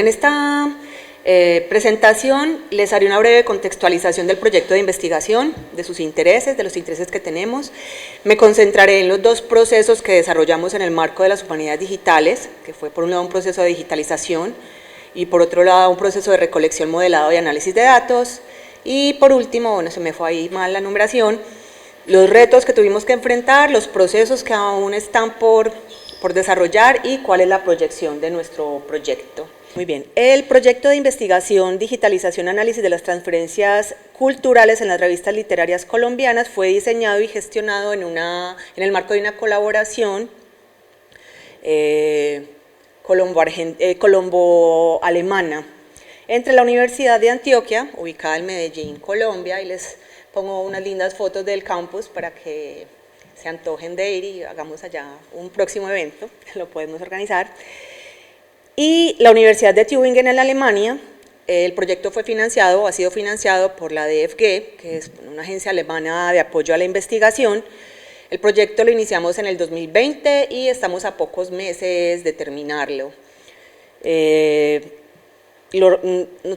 En esta presentación les haré una breve contextualización del proyecto de investigación, de sus intereses, de los intereses que tenemos. Me concentraré en los dos procesos que desarrollamos en el marco de las humanidades digitales, que fue por un lado un proceso de digitalización y por otro lado un proceso de recolección, modelado y análisis de datos. Y por último, bueno, se me fue ahí mal la numeración, los retos que tuvimos que enfrentar, los procesos que aún están por desarrollar y cuál es la proyección de nuestro proyecto. Muy bien, el proyecto de investigación, digitalización, análisis de las transferencias culturales en las revistas literarias colombianas fue diseñado y gestionado en el marco de una colaboración colombo-alemana entre la Universidad de Antioquia, ubicada en Medellín, Colombia, y les pongo unas lindas fotos del campus para que se antojen de ir y hagamos allá un próximo evento, lo podemos organizar. Y la Universidad de Tübingen en Alemania. El proyecto ha sido financiado por la DFG, que es una agencia alemana de apoyo a la investigación. El proyecto lo iniciamos en el 2020 y estamos a pocos meses de terminarlo.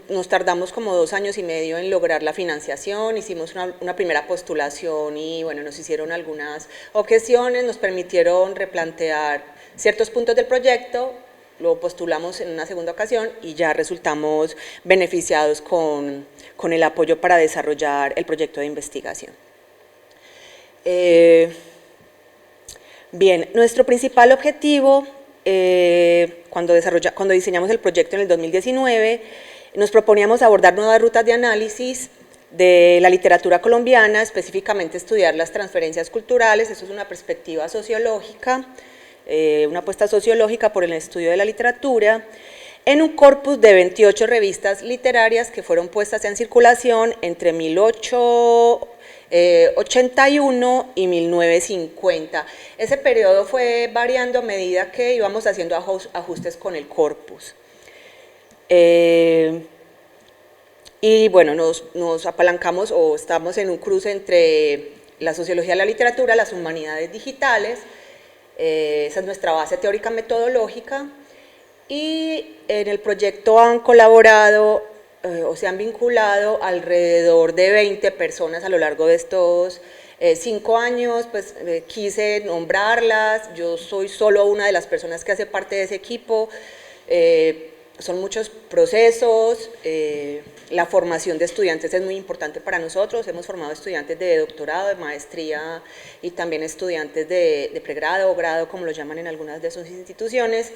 Nos tardamos como 2 años y medio en lograr la financiación, hicimos una primera postulación y bueno, nos hicieron algunas objeciones, nos permitieron replantear ciertos puntos del proyecto, lo postulamos en una segunda ocasión y ya resultamos beneficiados con el apoyo para desarrollar el proyecto de investigación. Bien, nuestro principal objetivo, cuando diseñamos el proyecto en el 2019, nos proponíamos abordar nuevas rutas de análisis de la literatura colombiana, específicamente estudiar las transferencias culturales. Eso es una perspectiva sociológica, una apuesta sociológica por el estudio de la literatura, en un corpus de 28 revistas literarias que fueron puestas en circulación entre 1881 y 1950. Ese periodo fue variando a medida que íbamos haciendo ajustes con el corpus. Y bueno, nos apalancamos o estamos en un cruce entre la sociología de la literatura, las humanidades digitales. Esa es nuestra base teórica metodológica, y en el proyecto han colaborado o se han vinculado alrededor de 20 personas a lo largo de estos 5 años. Pues quise nombrarlas, yo soy solo una de las personas que hace parte de ese equipo. Son muchos procesos, la formación de estudiantes es muy importante para nosotros. Hemos formado estudiantes de doctorado, de maestría y también estudiantes de pregrado o grado, como lo llaman en algunas de sus instituciones.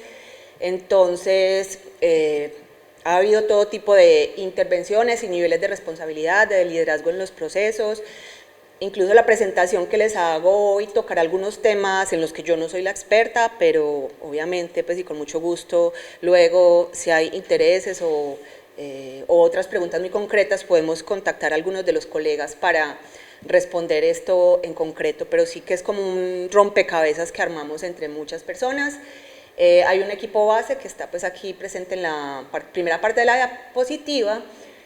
Entonces, ha habido todo tipo de intervenciones y niveles de responsabilidad, de liderazgo en los procesos. Incluso la presentación que les hago hoy tocará algunos temas en los que yo no soy la experta, pero obviamente pues y con mucho gusto luego, si hay intereses o otras preguntas muy concretas, podemos contactar a algunos de los colegas para responder esto en concreto, pero sí que es como un rompecabezas que armamos entre muchas personas. Hay un equipo base que está pues aquí presente en la primera parte de la diapositiva.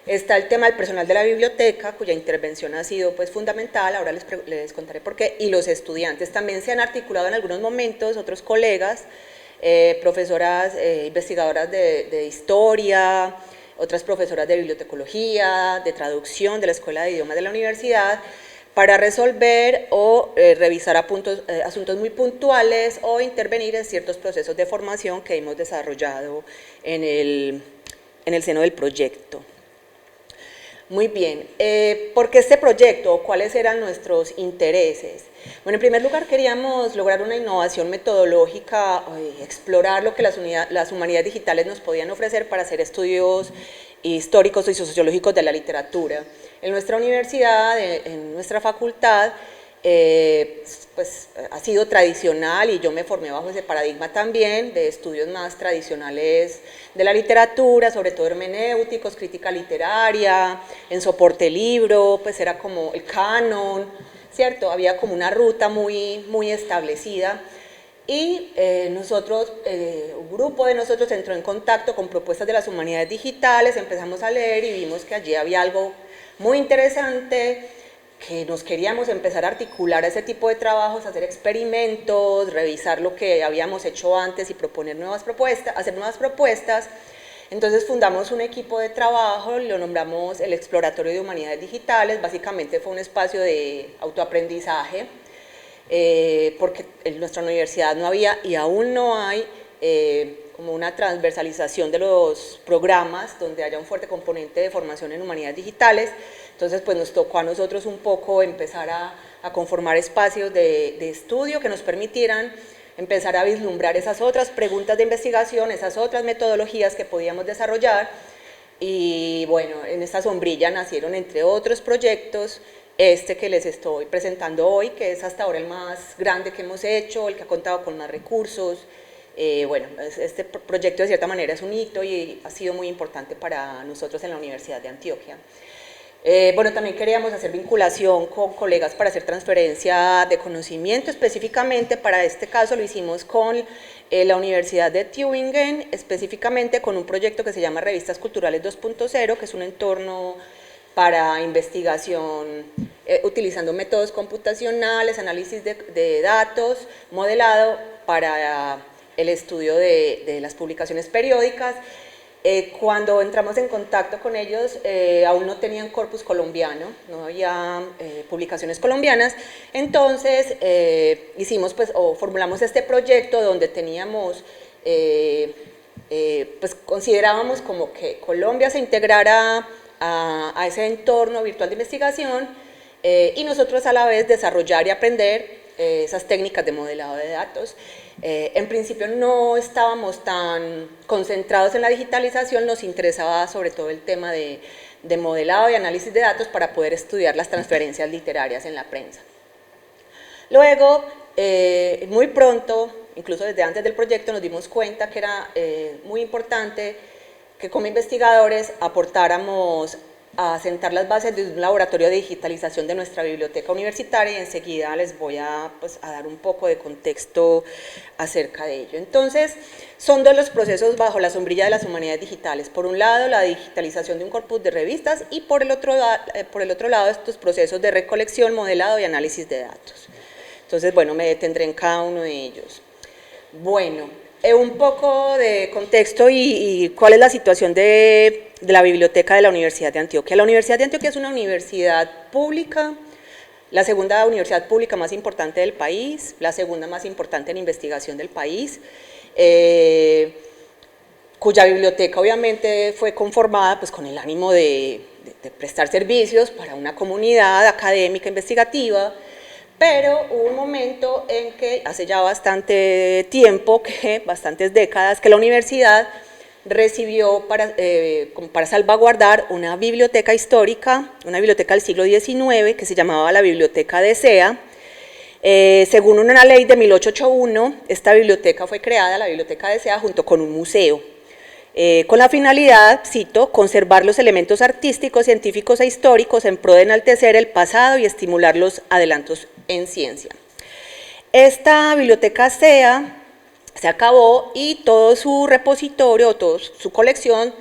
Está el tema del personal de la biblioteca, cuya intervención ha sido pues fundamental, ahora les contaré por qué, y los estudiantes también se han articulado en algunos momentos, otros colegas, profesoras, investigadoras de historia, otras profesoras de bibliotecología, de traducción de la Escuela de Idiomas de la universidad, para resolver o revisar asuntos muy puntuales o intervenir en ciertos procesos de formación que hemos desarrollado en el seno del proyecto. Muy bien, ¿por qué este proyecto? ¿Cuáles eran nuestros intereses? Bueno, en primer lugar queríamos lograr una innovación metodológica, explorar lo que las humanidades digitales nos podían ofrecer para hacer estudios históricos y sociológicos de la literatura. En nuestra universidad, en nuestra facultad, pues ha sido tradicional, y yo me formé bajo ese paradigma también, de estudios más tradicionales de la literatura, sobre todo hermenéuticos, crítica literaria, en soporte libro, pues era como el canon, ¿cierto? Había como una ruta muy establecida. Y un grupo de nosotros entró en contacto con propuestas de las humanidades digitales, empezamos a leer y vimos que allí había algo muy interesante, que nos queríamos empezar a articular ese tipo de trabajos, hacer experimentos, revisar lo que habíamos hecho antes y proponer nuevas propuestas, hacer nuevas propuestas. Entonces fundamos un equipo de trabajo, lo nombramos el Exploratorio de Humanidades Digitales, básicamente fue un espacio de autoaprendizaje, porque en nuestra universidad no había y aún no hay como una transversalización de los programas donde haya un fuerte componente de formación en humanidades digitales. Entonces pues nos tocó a nosotros un poco empezar a conformar espacios de estudio que nos permitieran empezar a vislumbrar esas otras preguntas de investigación, esas otras metodologías que podíamos desarrollar. Y bueno, en esta sombrilla nacieron, entre otros proyectos, este que les estoy presentando hoy, que es hasta ahora el más grande que hemos hecho, el que ha contado con más recursos. Bueno, este proyecto de cierta manera es un hito y ha sido muy importante para nosotros en la Universidad de Antioquia. Bueno, también queríamos hacer vinculación con colegas para hacer transferencia de conocimiento, específicamente para este caso lo hicimos con la Universidad de Tübingen, específicamente con un proyecto que se llama Revistas Culturales 2.0, que es un entorno para investigación utilizando métodos computacionales, análisis de datos, modelado para el estudio de las publicaciones periódicas. Cuando entramos en contacto con ellos, aún no tenían corpus colombiano, no había publicaciones colombianas, entonces hicimos pues, o formulamos este proyecto donde teníamos, pues considerábamos como que Colombia se integrara a ese entorno virtual de investigación y nosotros a la vez desarrollar y aprender esas técnicas de modelado de datos. En principio no estábamos tan concentrados en la digitalización, nos interesaba sobre todo el tema de modelado y análisis de datos para poder estudiar las transferencias literarias en la prensa. Luego, muy pronto, incluso desde antes del proyecto, nos dimos cuenta que era muy importante que como investigadores aportáramos a sentar las bases de un laboratorio de digitalización de nuestra biblioteca universitaria y enseguida les voy a dar un poco de contexto acerca de ello. Entonces, son dos los procesos bajo la sombrilla de las humanidades digitales. Por un lado, la digitalización de un corpus de revistas y por el otro lado, estos procesos de recolección, modelado y análisis de datos. Entonces, bueno, me detendré en cada uno de ellos. Bueno, un poco de contexto y cuál es la situación de la biblioteca de la Universidad de Antioquia. La Universidad de Antioquia es una universidad pública, la segunda universidad pública más importante del país, la segunda más importante en investigación del país, cuya biblioteca obviamente fue conformada pues, con el ánimo de prestar servicios para una comunidad académica investigativa, pero hubo un momento en que, hace ya bastante tiempo, bastantes décadas, que la universidad recibió para salvaguardar una biblioteca histórica, una biblioteca del siglo XIX que se llamaba la Biblioteca de Sea. Según una ley de 1881, esta biblioteca fue creada, la Biblioteca de Sea, junto con un museo, con la finalidad, cito, conservar los elementos artísticos, científicos e históricos en pro de enaltecer el pasado y estimular los adelantos en ciencia. Esta biblioteca SEA se acabó y todo su repositorio, toda su colección,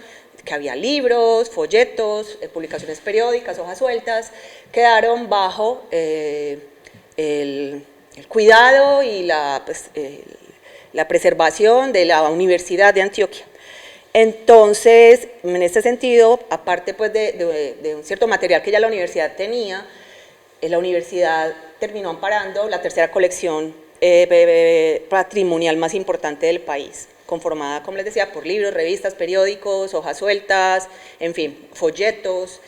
que había libros, folletos, publicaciones periódicas, hojas sueltas, quedaron bajo el cuidado y la preservación de la Universidad de Antioquia. Entonces, en este sentido, aparte pues, de un cierto material que ya la universidad tenía, la universidad terminó amparando la tercera colección patrimonial más importante del país, conformada, como les decía, por libros, revistas, periódicos, hojas sueltas, en fin, folletos.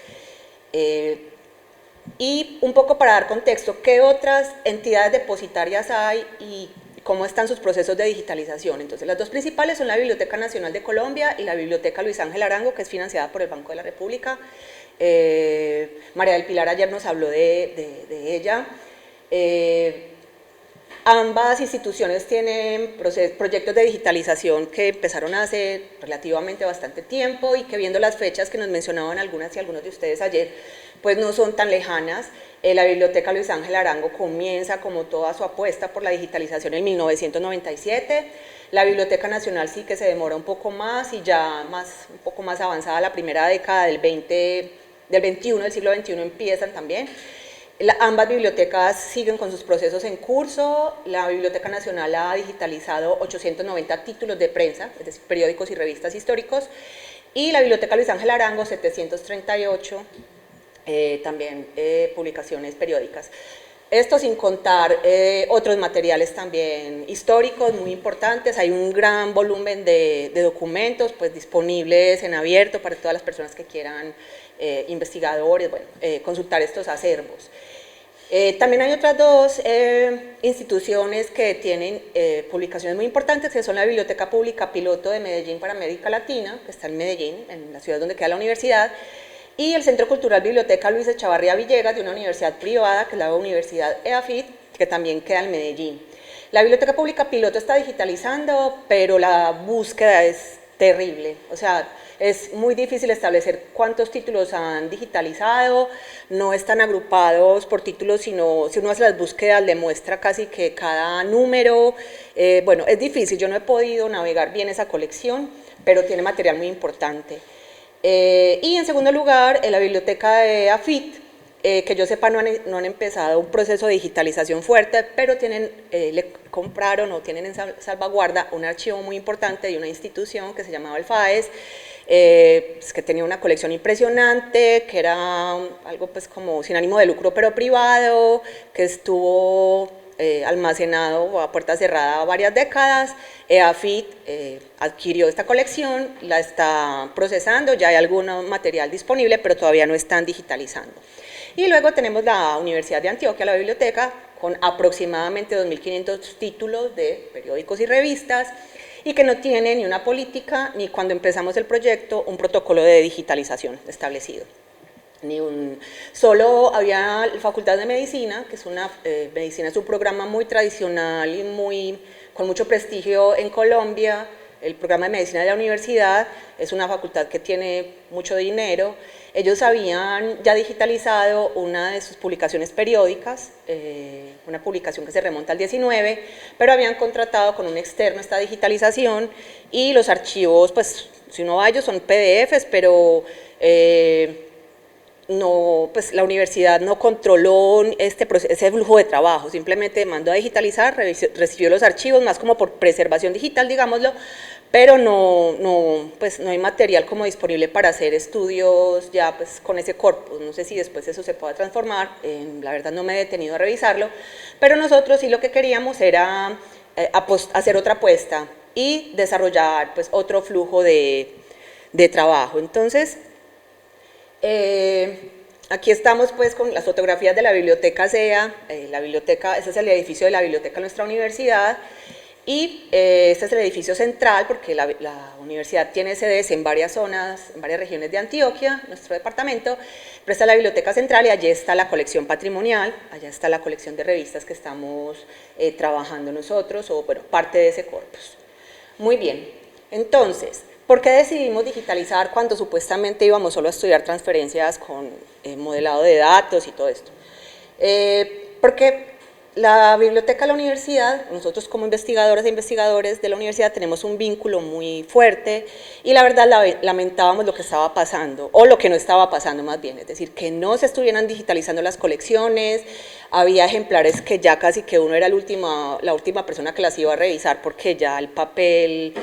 Y un poco para dar contexto, ¿qué otras entidades depositarias hay y cómo están sus procesos de digitalización? Entonces, las dos principales son la Biblioteca Nacional de Colombia y la Biblioteca Luis Ángel Arango, que es financiada por el Banco de la República. María del Pilar ayer nos habló de ella. Ambas instituciones tienen proyectos de digitalización que empezaron hace relativamente bastante tiempo y que viendo las fechas que nos mencionaban algunas y algunos de ustedes ayer, pues no son tan lejanas. La Biblioteca Luis Ángel Arango comienza como toda su apuesta por la digitalización en 1997. La Biblioteca Nacional sí que se demora un poco más y ya un poco más avanzada la primera década del siglo XXI empiezan también. Ambas bibliotecas siguen con sus procesos en curso. La Biblioteca Nacional ha digitalizado 890 títulos de prensa, es decir, periódicos y revistas históricos, y la Biblioteca Luis Ángel Arango 738, también publicaciones periódicas. Esto sin contar otros materiales también históricos muy importantes. Hay un gran volumen de documentos pues, disponibles en abierto para todas las personas que quieran, investigadores, bueno, consultar estos acervos. También hay otras dos instituciones que tienen publicaciones muy importantes, que son la Biblioteca Pública Piloto de Medellín para América Latina, que está en Medellín, en la ciudad donde queda la universidad, y el Centro Cultural Biblioteca Luis Echavarría Villegas, de una universidad privada, que es la Universidad EAFIT, que también queda en Medellín. La Biblioteca Pública Piloto está digitalizando, pero la búsqueda es terrible, o sea, es muy difícil establecer cuántos títulos han digitalizado, no están agrupados por títulos, sino si uno hace las búsquedas le muestra casi que cada número, bueno, es difícil, yo no he podido navegar bien esa colección, pero tiene material muy importante. Y en segundo lugar, en la biblioteca de AFIT, que yo sepa no han empezado un proceso de digitalización fuerte, pero tienen, le compraron o tienen en salvaguarda un archivo muy importante de una institución que se llamaba el FAES, pues que tenía una colección impresionante, que era algo pues como sin ánimo de lucro pero privado, que estuvo almacenado a puerta cerrada varias décadas. EAFIT adquirió esta colección, la está procesando, ya hay algún material disponible, pero todavía no están digitalizando. Y luego tenemos la Universidad de Antioquia, la biblioteca, con aproximadamente 2.500 títulos de periódicos y revistas, y que no tiene ni una política, ni cuando empezamos el proyecto, un protocolo de digitalización establecido. Solo había la Facultad de Medicina, que es medicina es un programa muy tradicional y con mucho prestigio en Colombia. El programa de medicina de la universidad es una facultad que tiene mucho dinero. Ellos habían ya digitalizado una de sus publicaciones periódicas, una publicación que se remonta al 19, pero habían contratado con un externo esta digitalización y los archivos, pues si uno va a ellos son PDFs, pero no, pues la universidad no controló ese flujo de trabajo, simplemente mandó a digitalizar, recibió los archivos, más como por preservación digital, digámoslo, pero pues no hay material como disponible para hacer estudios ya pues con ese corpus. No sé si después eso se pueda transformar, la verdad no me he detenido a revisarlo, pero nosotros sí lo que queríamos era hacer otra apuesta y desarrollar pues otro flujo de trabajo. Entonces, aquí estamos pues con las fotografías de la biblioteca SEA, ese es el edificio de la biblioteca de nuestra universidad, y este es el edificio central porque la universidad tiene sedes en varias zonas, en varias regiones de Antioquia, nuestro departamento, pero esta es la biblioteca central y allí está la colección patrimonial, allá está la colección de revistas que estamos trabajando nosotros, o bueno, parte de ese corpus. Muy bien, entonces, ¿por qué decidimos digitalizar cuando supuestamente íbamos solo a estudiar transferencias con modelado de datos y todo esto? Porque la biblioteca de la universidad, nosotros como investigadoras e investigadores de la universidad tenemos un vínculo muy fuerte y la verdad lamentábamos lo que estaba pasando, o lo que no estaba pasando más bien, es decir, que no se estuvieran digitalizando las colecciones, había ejemplares que ya casi que uno era la última persona que las iba a revisar porque ya el papel,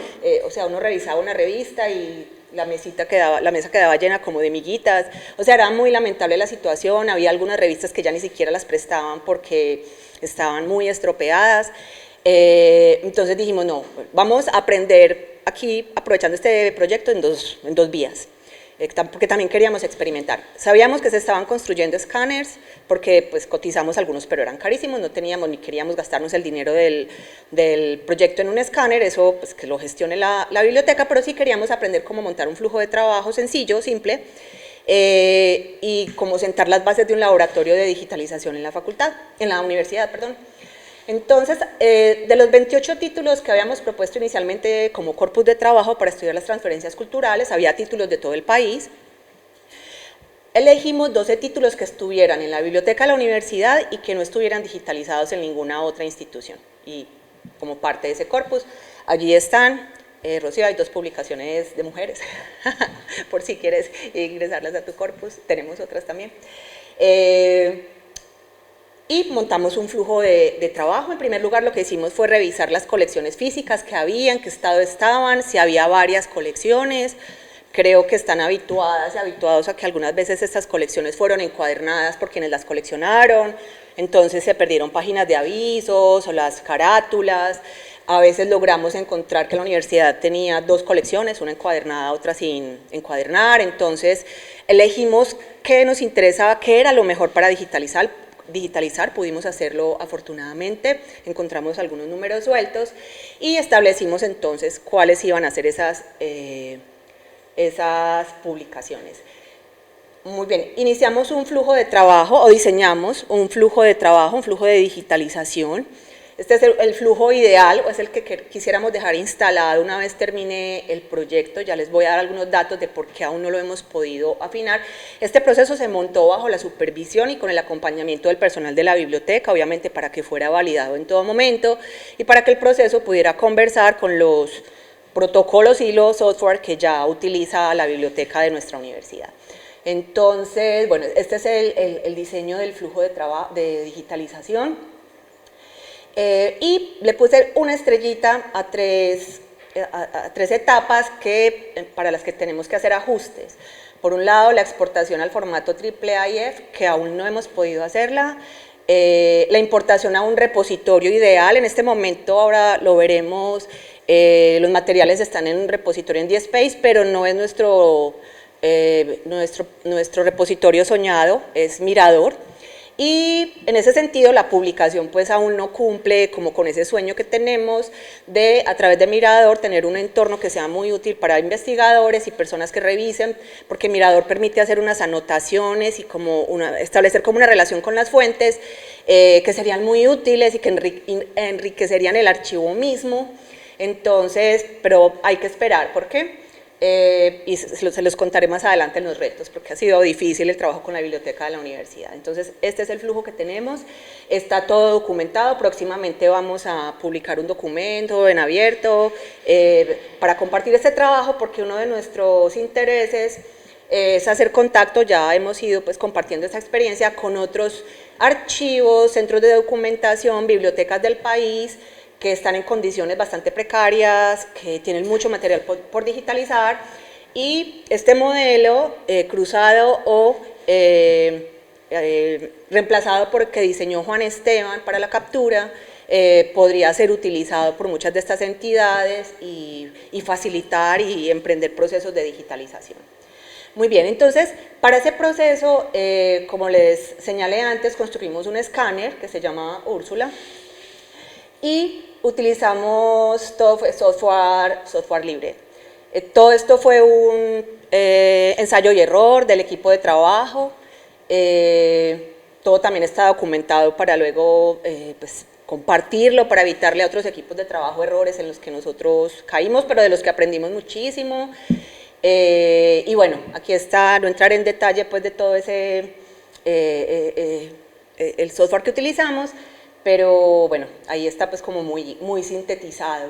o sea, uno revisaba una revista y la mesa quedaba llena como de miguitas, o sea, era muy lamentable la situación, había algunas revistas que ya ni siquiera las prestaban porque estaban muy estropeadas, entonces dijimos, no, vamos a aprender aquí, aprovechando este proyecto en dos vías, porque también queríamos experimentar. Sabíamos que se estaban construyendo escáneres, porque pues cotizamos algunos, pero eran carísimos, no teníamos ni queríamos gastarnos el dinero del proyecto en un escáner, eso pues que lo gestione la biblioteca, pero sí queríamos aprender cómo montar un flujo de trabajo sencillo, simple, y cómo sentar las bases de un laboratorio de digitalización en la universidad, perdón. Entonces, de los 28 títulos que habíamos propuesto inicialmente como corpus de trabajo para estudiar las transferencias culturales, había títulos de todo el país. Elegimos 12 títulos que estuvieran en la biblioteca de la universidad y que no estuvieran digitalizados en ninguna otra institución. Y como parte de ese corpus, allí están. Rocío, hay 2 publicaciones de mujeres, por si quieres ingresarlas a tu corpus, tenemos otras también. Y montamos un flujo de trabajo. En primer lugar, lo que hicimos fue revisar las colecciones físicas que había, en qué estado estaban, si había varias colecciones, creo que están habituadas y habituados a que algunas veces estas colecciones fueron encuadernadas por quienes las coleccionaron, entonces se perdieron páginas de avisos o las carátulas. A veces logramos encontrar que la universidad tenía dos colecciones, una encuadernada, otra sin encuadernar, entonces elegimos qué nos interesaba, qué era lo mejor para digitalizar, pudimos hacerlo afortunadamente, encontramos algunos números sueltos y establecimos entonces cuáles iban a ser esas publicaciones. Muy bien, iniciamos un flujo de trabajo o diseñamos un flujo de trabajo, un flujo de digitalización. Este es el flujo ideal, o es el que quisiéramos dejar instalado una vez termine el proyecto. Ya les voy a dar algunos datos de por qué aún no lo hemos podido afinar. Este proceso se montó bajo la supervisión y con el acompañamiento del personal de la biblioteca, obviamente para que fuera validado en todo momento y para que el proceso pudiera conversar con los protocolos y los software que ya utiliza la biblioteca de nuestra universidad. Entonces, bueno, este es el diseño del flujo de trabajo de digitalización. Y le puse una estrellita a tres etapas para las que tenemos que hacer ajustes. Por un lado, la exportación al formato AAAIF, que aún no hemos podido hacerla, la importación a un repositorio ideal. En este momento, ahora lo veremos, los materiales están en un repositorio en DSpace, pero no es nuestro repositorio soñado, es Mirador. Y en ese sentido la publicación pues aún no cumple como con ese sueño que tenemos de a través de Mirador tener un entorno que sea muy útil para investigadores y personas que revisen, porque Mirador permite hacer unas anotaciones y establecer como una relación con las fuentes que serían muy útiles y que enriquecerían el archivo mismo. Entonces, pero hay que esperar, ¿por qué? Y se los contaré más adelante en los retos, porque ha sido difícil el trabajo con la biblioteca de la universidad. Entonces, este es el flujo que tenemos, está todo documentado, próximamente vamos a publicar un documento en abierto para compartir este trabajo, porque uno de nuestros intereses es hacer contacto, ya hemos ido pues compartiendo esta experiencia con otros archivos, centros de documentación, bibliotecas del país, que están en condiciones bastante precarias, que tienen mucho material por digitalizar, y este modelo cruzado o reemplazado por el que diseñó Juan Esteban para la captura, podría ser utilizado por muchas de estas entidades y facilitar y emprender procesos de digitalización. Muy bien, entonces, para ese proceso, como les señalé antes, construimos un escáner que se llama Úrsula, y utilizamos todo software libre. Todo esto fue un ensayo y error del equipo de trabajo, todo también está documentado para luego pues, compartirlo, para evitarle a otros equipos de trabajo errores en los que nosotros caímos, pero de los que aprendimos muchísimo. Y bueno, aquí está, no entrar en detalle pues, de todo ese el software que utilizamos, pero bueno, ahí está pues como muy sintetizado.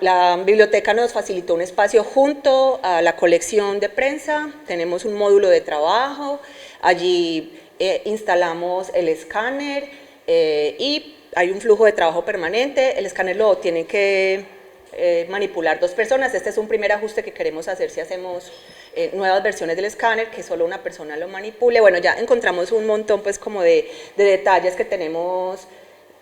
La biblioteca nos facilitó un espacio junto a la colección de prensa, tenemos un módulo de trabajo, allí instalamos el escáner y hay un flujo de trabajo permanente. El escáner lo tienen que manipular dos personas. Este es un primer ajuste que queremos hacer si hacemos nuevas versiones del escáner, que solo una persona lo manipule. Bueno, ya encontramos un montón pues como de detalles que tenemos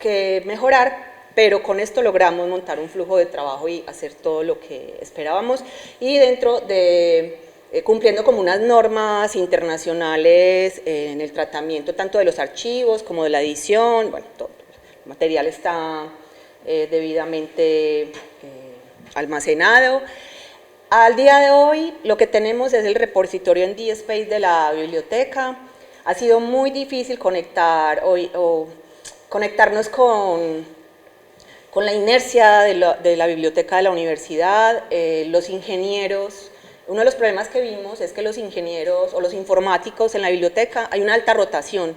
que mejorar, pero con esto logramos montar un flujo de trabajo y hacer todo lo que esperábamos, y dentro de cumpliendo como unas normas internacionales en el tratamiento tanto de los archivos como de la edición. Bueno, todo el material está debidamente almacenado. Al día de hoy lo que tenemos es el repositorio en DSpace de la biblioteca. Ha sido muy difícil conectarnos con la inercia de la biblioteca de la universidad. Los ingenieros, uno de los problemas que vimos es que los ingenieros o los informáticos en la biblioteca hay una alta rotación,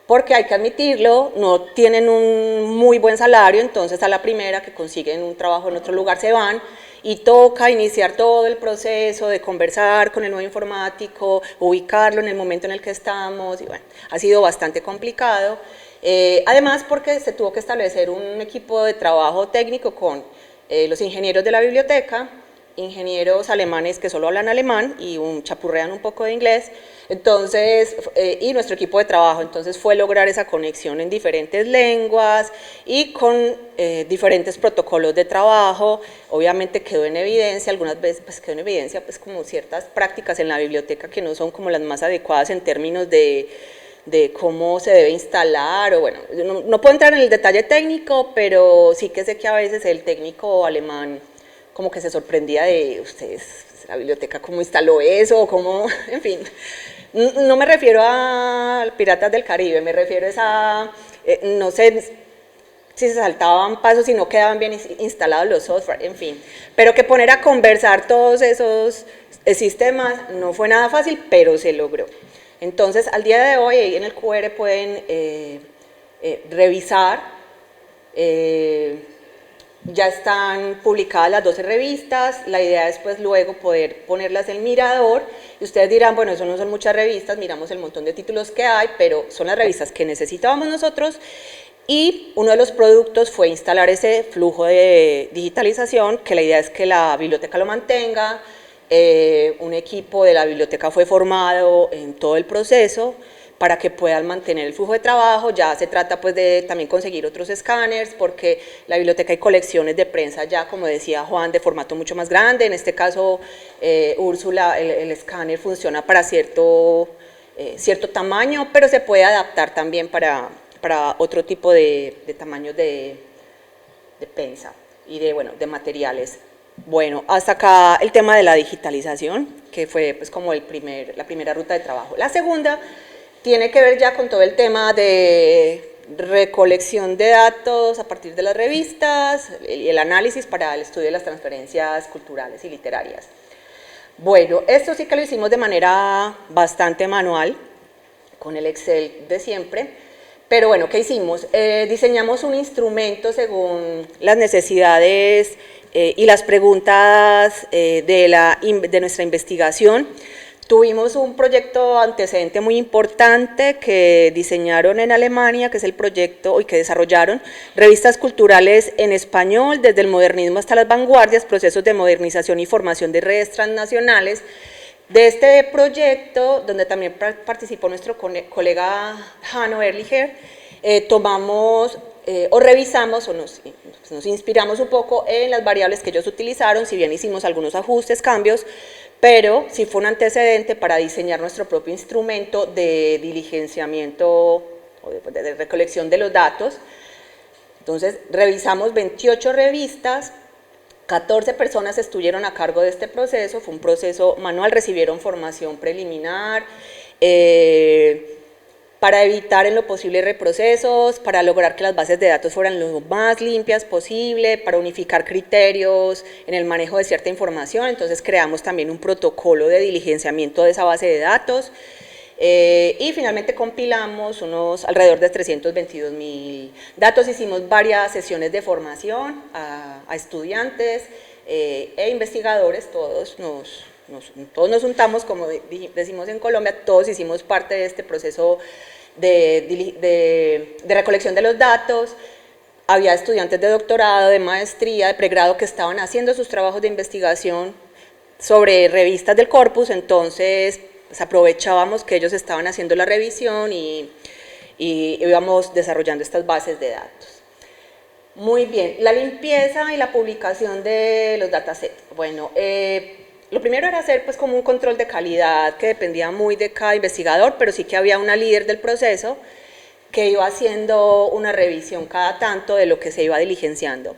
porque hay que admitirlo, no tienen un muy buen salario, entonces a la primera que consiguen un trabajo en otro lugar se van, y toca iniciar todo el proceso de conversar con el nuevo informático, ubicarlo en el momento en el que estamos, y bueno, ha sido bastante complicado. Además porque se tuvo que establecer un equipo de trabajo técnico con los ingenieros de la biblioteca, ingenieros alemanes que solo hablan alemán y chapurrean un poco de inglés, entonces, y nuestro equipo de trabajo, entonces fue lograr esa conexión en diferentes lenguas y con diferentes protocolos de trabajo. Obviamente quedó en evidencia, algunas veces pues quedó en evidencia pues como ciertas prácticas en la biblioteca que no son como las más adecuadas en términos de cómo se debe instalar, o bueno, no puedo entrar en el detalle técnico, pero sí que sé que a veces el técnico alemán como que se sorprendía de ustedes, la biblioteca, cómo instaló eso, cómo, en fin. No me refiero a Piratas del Caribe, me refiero a, no sé si se saltaban pasos y no quedaban bien instalados los software, en fin. Pero que poner a conversar todos esos sistemas no fue nada fácil, pero se logró. Entonces, al día de hoy, en el QR pueden revisar, ya están publicadas las 12 revistas, la idea es pues luego poder ponerlas en Mirador, y ustedes dirán, bueno, eso no son muchas revistas, miramos el montón de títulos que hay, pero son las revistas que necesitábamos nosotros, y uno de los productos fue instalar ese flujo de digitalización, que la idea es que la biblioteca lo mantenga, un equipo de la biblioteca fue formado en todo el proceso para que puedan mantener el flujo de trabajo. Ya se trata pues de también conseguir otros escáneres, porque la biblioteca hay colecciones de prensa ya, como decía Juan, de formato mucho más grande. En este caso, Úrsula, el escáner funciona para cierto tamaño, pero se puede adaptar también para otro tipo de tamaños de prensa y de materiales. Bueno, hasta acá el tema de la digitalización, que fue pues como la primera ruta de trabajo. La segunda tiene que ver ya con todo el tema de recolección de datos a partir de las revistas y el análisis para el estudio de las transferencias culturales y literarias. Bueno, esto sí que lo hicimos de manera bastante manual, con el Excel de siempre, pero bueno, ¿qué hicimos? Diseñamos un instrumento según las necesidades y las preguntas de nuestra investigación. Tuvimos un proyecto antecedente muy importante que diseñaron en Alemania, que es el proyecto, y que desarrollaron, revistas culturales en español, desde el modernismo hasta las vanguardias, procesos de modernización y formación de redes transnacionales. De este proyecto, donde también participó nuestro colega Hanno Ehrlicher, tomamos o revisamos o nos inspiramos un poco en las variables que ellos utilizaron, si bien hicimos algunos ajustes, cambios, pero sí fue un antecedente para diseñar nuestro propio instrumento de diligenciamiento o de recolección de los datos. Entonces, revisamos 28 revistas, 14 personas estuvieron a cargo de este proceso, fue un proceso manual, recibieron formación preliminar, para evitar en lo posible reprocesos, para lograr que las bases de datos fueran lo más limpias posible, para unificar criterios en el manejo de cierta información. Entonces creamos también un protocolo de diligenciamiento de esa base de datos, y finalmente compilamos alrededor de 322.000 datos. Hicimos varias sesiones de formación a estudiantes e investigadores, todos nos juntamos, como decimos en Colombia, todos hicimos parte de este proceso de recolección de los datos. Había estudiantes de doctorado, de maestría, de pregrado que estaban haciendo sus trabajos de investigación sobre revistas del corpus, entonces pues, aprovechábamos que ellos estaban haciendo la revisión y íbamos desarrollando estas bases de datos. Muy bien, la limpieza y la publicación de los datasets. Bueno, lo primero era hacer pues como un control de calidad que dependía muy de cada investigador, pero sí que había una líder del proceso que iba haciendo una revisión cada tanto de lo que se iba diligenciando.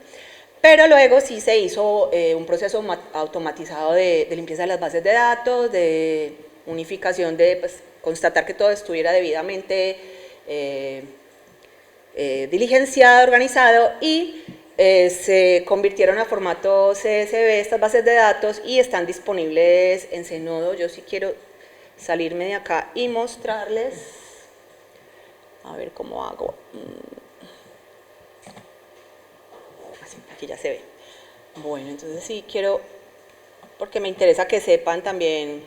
Pero luego sí se hizo un proceso automatizado de limpieza de las bases de datos, de unificación, de pues, constatar que todo estuviera debidamente diligenciado, organizado, y se convirtieron a formato CSV estas bases de datos y están disponibles en Zenodo. Yo sí quiero salirme de acá y mostrarles, a ver cómo hago. Aquí ya se ve. Bueno, entonces sí quiero, porque me interesa que sepan también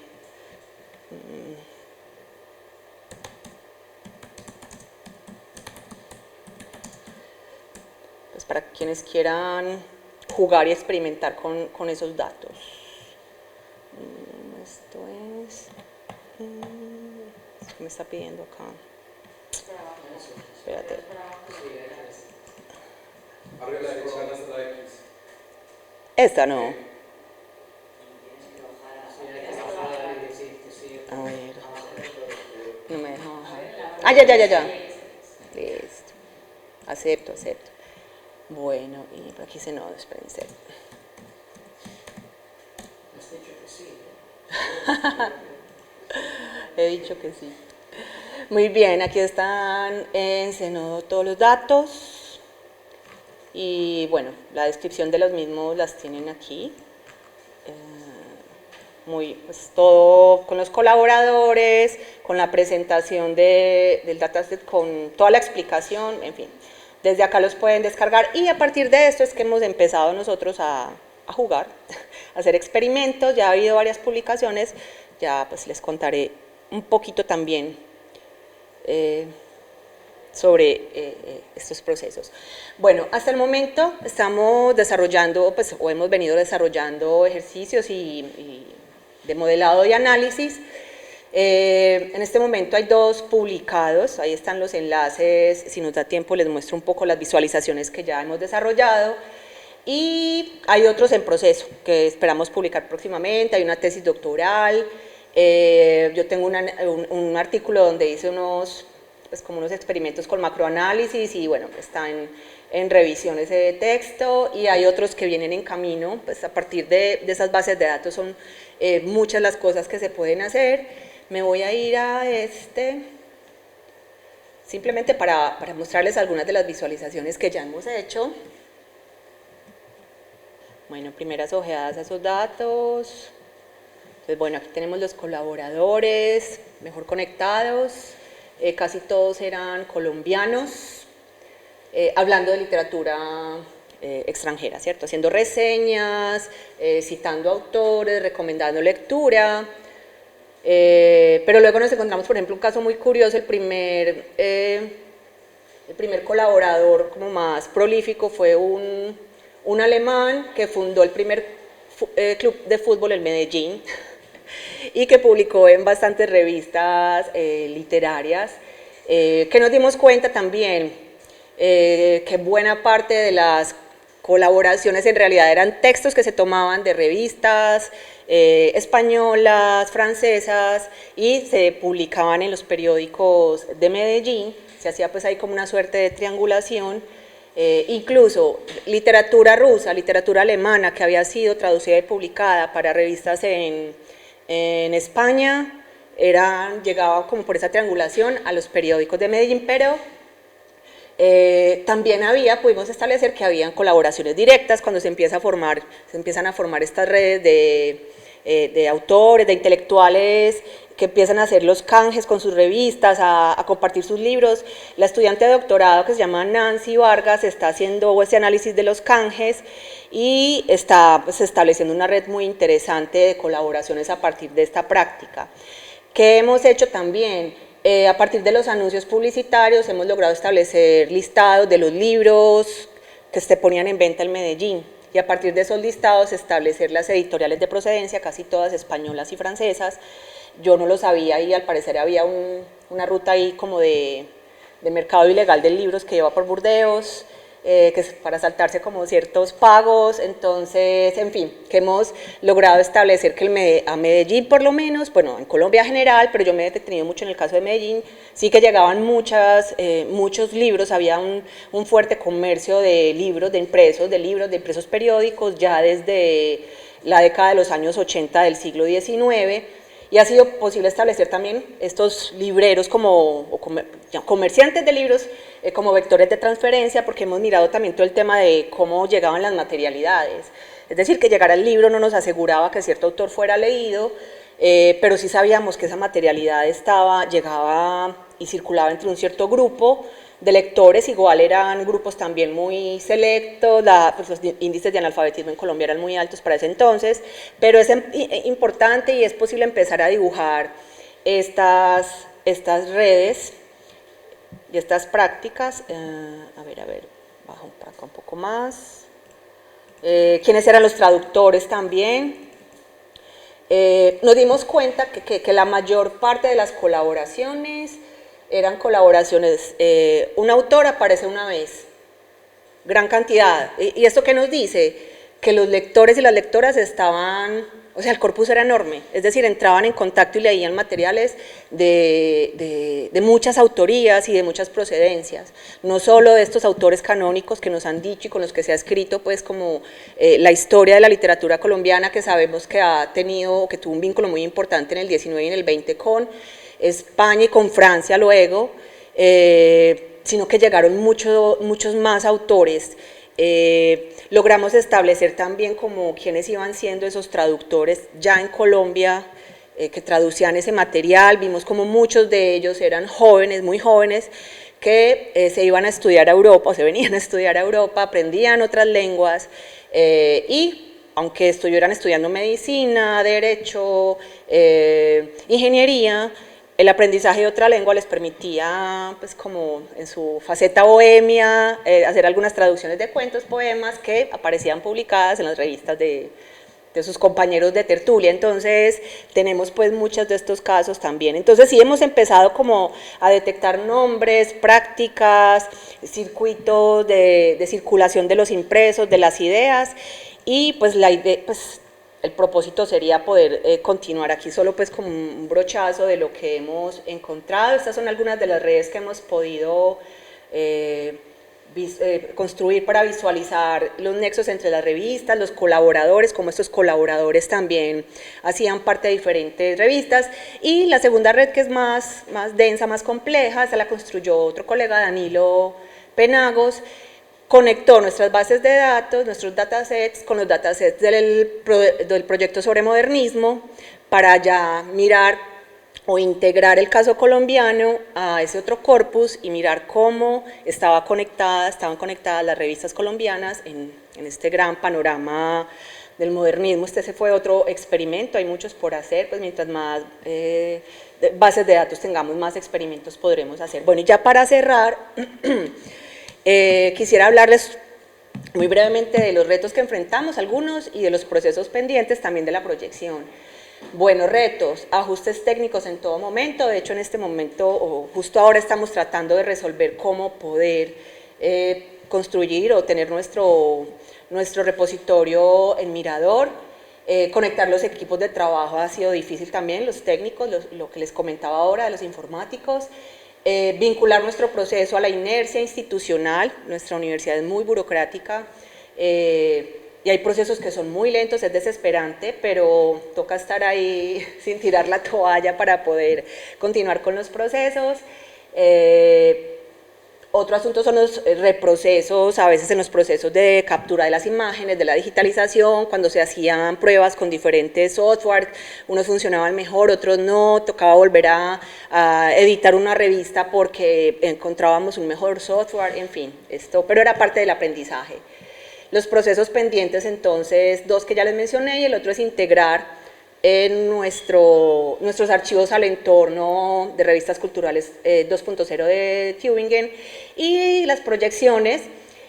pues para quienes quieran jugar y experimentar con esos datos. Esto es... ¿Qué me está pidiendo acá? Espérate. Abre la derecha de la sala X. Esta no. A ver. No me deja bajar. Ah, ya. Listo. Acepto. Bueno, y por aquí se nos, espérense. He dicho que sí. Muy bien, aquí están en Zenodo todos los datos. Y bueno, la descripción de los mismos las tienen aquí. Pues todo con los colaboradores, con la presentación del dataset, con toda la explicación, en fin. Desde acá los pueden descargar y a partir de esto es que hemos empezado nosotros a jugar, a hacer experimentos. Ya ha habido varias publicaciones, ya pues les contaré un poquito también sobre estos procesos. Bueno, hasta el momento estamos desarrollando, pues, o hemos venido desarrollando ejercicios de modelado y análisis. En este momento hay 2 publicados, ahí están los enlaces, si nos da tiempo les muestro un poco las visualizaciones que ya hemos desarrollado, y hay otros en proceso que esperamos publicar próximamente. Hay una tesis doctoral, yo tengo un artículo donde hice como unos experimentos con macroanálisis y bueno, está en revisión ese texto, y hay otros que vienen en camino. Pues a partir de esas bases de datos son muchas las cosas que se pueden hacer. Me voy a ir a simplemente para mostrarles algunas de las visualizaciones que ya hemos hecho. Bueno, primeras ojeadas a esos datos. Entonces, bueno, aquí tenemos los colaboradores mejor conectados, casi todos eran colombianos, hablando de literatura extranjera, ¿cierto? Haciendo reseñas, citando autores, recomendando lectura, pero luego nos encontramos, por ejemplo, un caso muy curioso. El primer colaborador como más prolífico fue un alemán que fundó el primer club de fútbol en Medellín y que publicó en bastantes revistas literarias, que nos dimos cuenta también que buena parte de las colaboraciones en realidad eran textos que se tomaban de revistas españolas, francesas, y se publicaban en los periódicos de Medellín. Se hacía pues ahí como una suerte de triangulación. Incluso literatura rusa, literatura alemana que había sido traducida y publicada para revistas en España, llegaba como por esa triangulación a los periódicos de Medellín, pero también pudimos establecer que habían colaboraciones directas cuando se empiezan a formar estas redes de autores, de intelectuales que empiezan a hacer los canjes con sus revistas, a compartir sus libros. La estudiante de doctorado, que se llama Nancy Vargas, está haciendo ese análisis de los canjes y está pues estableciendo una red muy interesante de colaboraciones a partir de esta práctica. ¿Qué hemos hecho también? A partir de los anuncios publicitarios hemos logrado establecer listados de los libros que se ponían en venta en Medellín, y a partir de esos listados establecer las editoriales de procedencia, casi todas españolas y francesas. Yo no lo sabía y al parecer había una ruta ahí como de mercado ilegal de libros que lleva por Burdeos, que es para saltarse como ciertos pagos. Entonces, en fin, que hemos logrado establecer que a Medellín por lo menos, bueno, en Colombia en general, pero yo me he detenido mucho en el caso de Medellín, sí que llegaban muchos libros. Había un fuerte comercio de libros, de impresos periódicos ya desde la década de los años 80 del siglo XIX, y ha sido posible establecer también estos libreros comerciantes de libros como vectores de transferencia, porque hemos mirado también todo el tema de cómo llegaban las materialidades. Es decir, que llegar al libro no nos aseguraba que cierto autor fuera leído, pero sí sabíamos que esa materialidad llegaba y circulaba entre un cierto grupo de lectores. Igual eran grupos también muy selectos, pues los índices de analfabetismo en Colombia eran muy altos para ese entonces, pero es importante y es posible empezar a dibujar estas redes y estas prácticas. A ver, bajo para acá un poco más. quiénes eran los traductores también. Nos dimos cuenta que la mayor parte de las colaboraciones eran colaboraciones, un autor aparece una vez, gran cantidad. ¿Y esto qué nos dice? Que los lectores y las lectoras estaban, o sea, el corpus era enorme, es decir, entraban en contacto y leían materiales de muchas autorías y de muchas procedencias, no solo de estos autores canónicos que nos han dicho y con los que se ha escrito, pues, como la historia de la literatura colombiana, que sabemos que ha tenido, que tuvo un vínculo muy importante en el 19 y en el 20 con España y con Francia luego, sino que llegaron muchos más autores. Logramos establecer también como quiénes iban siendo esos traductores ya en Colombia, que traducían ese material. Vimos como muchos de ellos eran jóvenes, muy jóvenes, que se iban a estudiar a Europa, o se venían a estudiar a Europa, aprendían otras lenguas, y aunque estuvieran estudiando medicina, derecho, ingeniería, el aprendizaje de otra lengua les permitía, pues, como en su faceta bohemia, hacer algunas traducciones de cuentos, poemas que aparecían publicadas en las revistas de sus compañeros de tertulia. Entonces tenemos pues muchos de estos casos también. Entonces sí hemos empezado como a detectar nombres, prácticas, circuitos de circulación de los impresos, de las ideas, y pues la idea, pues el propósito sería poder continuar aquí solo pues como un brochazo de lo que hemos encontrado. Estas son algunas de las redes que hemos podido construir para visualizar los nexos entre las revistas, los colaboradores, como estos colaboradores también hacían parte de diferentes revistas. Y la segunda red, que es más densa, más compleja, esa la construyó otro colega, Danilo Penagos, conectó nuestras bases de datos, nuestros datasets, con los datasets del proyecto sobre modernismo, para ya mirar o integrar el caso colombiano a ese otro corpus y mirar cómo estaban conectadas las revistas colombianas en este gran panorama del modernismo. Este fue otro experimento, hay muchos por hacer, pues mientras más bases de datos tengamos, más experimentos podremos hacer. Bueno, y ya para cerrar, quisiera hablarles muy brevemente de los retos que enfrentamos, algunos, y de los procesos pendientes también de la proyección. Buenos retos, ajustes técnicos en todo momento. De hecho, en este momento, o justo ahora, estamos tratando de resolver cómo poder construir o tener nuestro repositorio en Mirador. Conectar los equipos de trabajo ha sido difícil también, los técnicos, lo que les comentaba ahora de los informáticos. Vincular nuestro proceso a la inercia institucional. Nuestra universidad es muy burocrática, y hay procesos que son muy lentos, es desesperante, pero toca estar ahí sin tirar la toalla para poder continuar con los procesos. Otro asunto son los reprocesos, a veces en los procesos de captura de las imágenes, de la digitalización, cuando se hacían pruebas con diferentes software, unos funcionaban mejor, otros no, tocaba volver a editar una revista porque encontrábamos un mejor software, en fin, pero era parte del aprendizaje. Los procesos pendientes, entonces, dos que ya les mencioné, y el otro es integrar en nuestros archivos al entorno de revistas culturales 2.0 de Tübingen, y las proyecciones.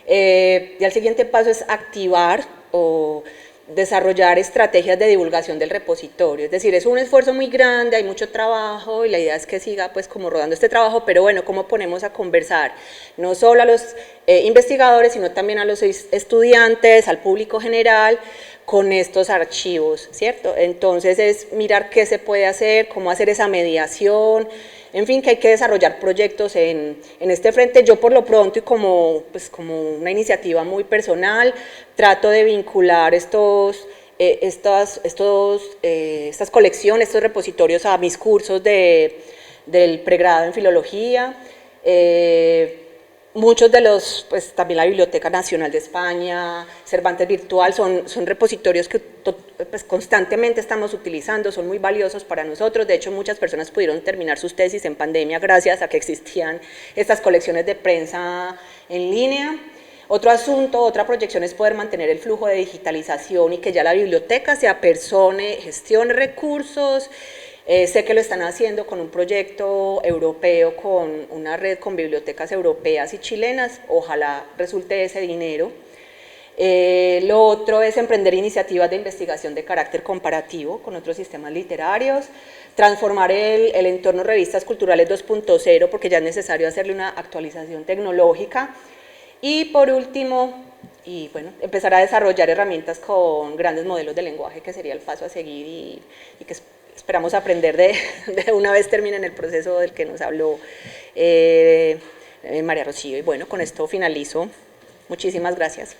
Y el siguiente paso es activar o desarrollar estrategias de divulgación del repositorio, es decir, es un esfuerzo muy grande, hay mucho trabajo y la idea es que siga pues como rodando este trabajo, pero bueno, ¿cómo ponemos a conversar no solo a los investigadores, sino también a los estudiantes, al público general, con estos archivos, ¿cierto? Entonces es mirar qué se puede hacer, cómo hacer esa mediación, en fin, que hay que desarrollar proyectos en este frente. Yo por lo pronto, y como una iniciativa muy personal, trato de vincular estas colecciones, estos repositorios a mis cursos del pregrado en filología. Muchos de los, pues también la Biblioteca Nacional de España, Cervantes Virtual, son repositorios que pues, constantemente estamos utilizando, son muy valiosos para nosotros. De hecho, muchas personas pudieron terminar sus tesis en pandemia gracias a que existían estas colecciones de prensa en línea. Otro asunto, otra proyección es poder mantener el flujo de digitalización y que ya la biblioteca se apersone, gestione recursos. Sé que lo están haciendo con un proyecto europeo, con una red con bibliotecas europeas y chilenas, ojalá resulte ese dinero. Lo otro es emprender iniciativas de investigación de carácter comparativo con otros sistemas literarios, transformar el entorno revistas culturales 2.0 porque ya es necesario hacerle una actualización tecnológica, y por último, empezar a desarrollar herramientas con grandes modelos de lenguaje, que sería el paso a seguir y que esperamos aprender de una vez terminen el proceso del que nos habló María Rocío. Y bueno, con esto finalizo. Muchísimas gracias.